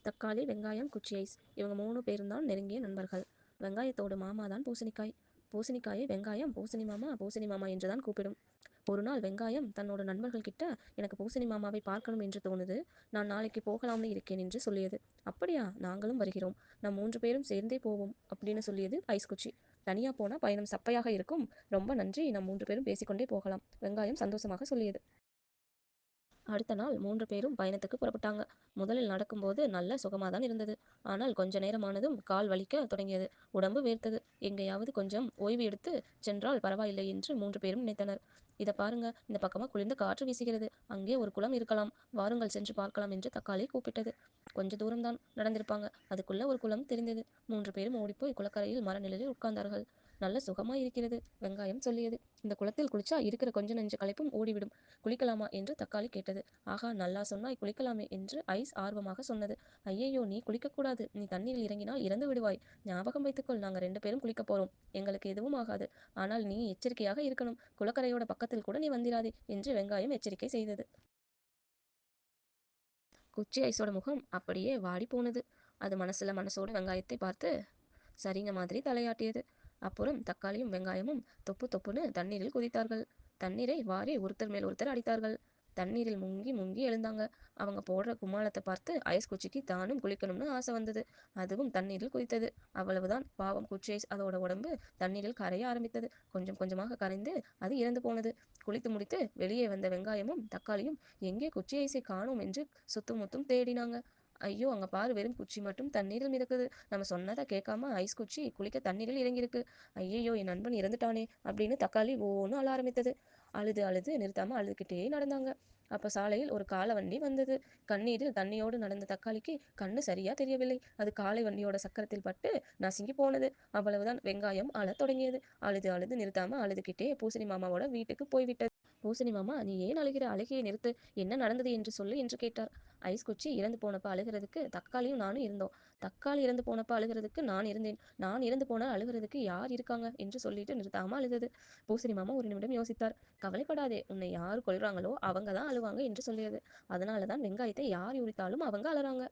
தக்காளி, வெங்காயம், குச்சி ஐஸ். இவங்க 3 பேரும் தான் நெருங்கிய நண்பர்கள். வெங்காயத்தோட மாமா தான் பூசணிக்காய். பூசணிக்காயை வெங்காயம் பூசணி மாமா என்று தான் கூப்பிடும். ஒரு நாள் வெங்காயம் தன்னோட நண்பர்கள் கிட்ட, எனக்கு பூசணி மாமாவை பார்க்கணும் என்று தோணுது. நான் நாளைக்கு போகலாம்னு இருக்கேன் என்று சொல்லியது. அப்படியா, நாங்களும் வருகிறோம். நம் 3 பேரும் சேர்ந்தே போவோம் அப்படின்னு சொல்லியது ஐஸ் குச்சி. தனியா போனா பயணம் சப்பையாக இருக்கும். ரொம்ப நன்றி, நம் 3 பேரும் பேசிக்கொண்டே போகலாம். வெங்காயம் சந்தோஷமாக சொல்லியது. அடுத்த நாள் 3 பேரும் பயணத்துக்கு புறப்பட்டாங்க. முதலில் நடக்கும்போது நல்ல சுகமாக தான் இருந்தது. ஆனால் கொஞ்ச நேரமானதும் கால் வலிக்க தொடங்கியது. உடம்பு வேர்த்தது. எங்கேயாவது கொஞ்சம் ஓய்வு எடுத்து சென்றால் பரவாயில்லை என்று 3 பேரும் நினைத்தனர். இத பாருங்க, இந்த பக்கமா குளிர்ந்த காற்று வீசுகிறது. அங்கே ஒரு குளம் இருக்கலாம். வாருங்கள் சென்று பார்க்கலாம் என்று தக்காளி கூப்பிட்டது. கொஞ்ச தூரம்தான் நடந்திருப்பாங்க. அதுக்குள்ள ஒரு குளம் தெரிந்தது. 3 பேரும் ஓடிப்போய் குளக்கரையில் மரநிழலில் உட்கார்ந்தார்கள். நல்ல சுகமா இருக்கிறது, வெங்காயம் சொல்லியது. இந்த குளத்தில் குளிச்சா இருக்கிற கொஞ்ச நெஞ்ச களைப்பும் ஓடிவிடும். குளிக்கலாமா என்று தக்காளி கேட்டது. ஆகா, நல்லா சொன்னாய், குளிக்கலாமே என்று ஐஸ் ஆர்வமாக சொன்னது. ஐயையோ, நீ குளிக்கக்கூடாது. நீ தண்ணீரில் இறங்கினால் இறந்து விடுவாய். ஞாபகம் வைத்துக்கொள், நாங்க 2 பேரும் குளிக்கப் போறோம். எங்களுக்கு எதுவும் ஆகாது. ஆனால் நீ எச்சரிக்கையாக இருக்கணும். குளக்கரையோட பக்கத்தில் கூட நீ வந்திராதே என்று வெங்காயம் எச்சரிக்கை செய்தது. குச்சி ஐஸோட முகம் அப்படியே வாடி போனது. அது மனசோட வெங்காயத்தை பார்த்து சரிங்க மாதிரி தலையாட்டியது. அப்புறம் தக்காளியும் வெங்காயமும் தொப்பு தொப்புன்னு தண்ணீரில் குதித்தார்கள். தண்ணீரை வாரி ஒருத்தர் மேல் ஒருத்தர் அடித்தார்கள். தண்ணீரில் முங்கி முங்கி எழுந்தாங்க. அவங்க போடுற கும்மாளத்தை பார்த்து ஐஸ் குச்சிக்கு தானும் குளிக்கணும்னு ஆசை வந்தது. அதுவும் தண்ணீரில் குதித்தது. அவ்வளவுதான், பாவம் குச்சி ஐஸ் அதோட உடம்பு தண்ணீரில் கரைய ஆரம்பித்தது. கொஞ்சம் கொஞ்சமாக கரைந்து அது இறந்து போனது. குளித்து முடித்து வெளியே வந்த வெங்காயமும் தக்காளியும் எங்கே குச்சி ஐஸை காணோம் என்று சுத்தும் முத்தும் தேடினாங்க. ஐயோ, அங்க பாரு, வெறும் குச்சி மட்டும் தண்ணீரில் மிதக்குது. நம்ம சொன்னதை கேட்காம ஐஸ் குச்சி குளிக்க தண்ணீரில் இறங்கியிருக்கு. ஐயையோ, என் நண்பன் இறந்துட்டானே அப்படின்னு தக்காளி ஓன்னு அழ ஆரம்பித்தது. அழுது அழுது நிறுத்தாம அழுதுகிட்டே நடந்தாங்க. அப்ப சாலையில் ஒரு காளை வண்டி வந்தது. கண்ணீரில் தண்ணியோடு நடந்த தக்காளிக்கு கண்ணு சரியா தெரியவில்லை. அது காளை வண்டியோட சக்கரத்தில் பட்டு நசுங்கி போனது. அவ்வளவுதான், வெங்காயம் அழத் தொடங்கியது. அழுது அழுது நிறுத்தாம அழுதுகிட்டே பூசணி மாமாவோட வீட்டுக்கு போய்விட்டது. பூசணி மாமா, நீ ஏன் அழுகிற? அழுகையை நிறுத்து. என்ன நடந்தது என்று சொல்லு என்று கேட்டார். ஐஸ் குச்சி இறந்து போனப்ப அழுகிறதுக்கு தக்காளியும் நானும் இருந்தோம். தக்காளி இறந்து போனப்ப அழுகிறதுக்கு நான் இருந்தேன். நான் இறந்து போனால் அழுகிறதுக்கு யார் இருக்காங்க என்று சொல்லிட்டு நிறுத்தாம அழுதது. பூசணி மாமா ஒரு நிமிடம் யோசித்தார். கவலைப்படாதே, உன்னை யார் கொல்றாங்களோ அவங்க தான் அழுவாங்க என்று சொல்லியது. அதனாலதான் வெங்காயத்தை யார் உரித்தாலும் அவங்க அழறாங்க.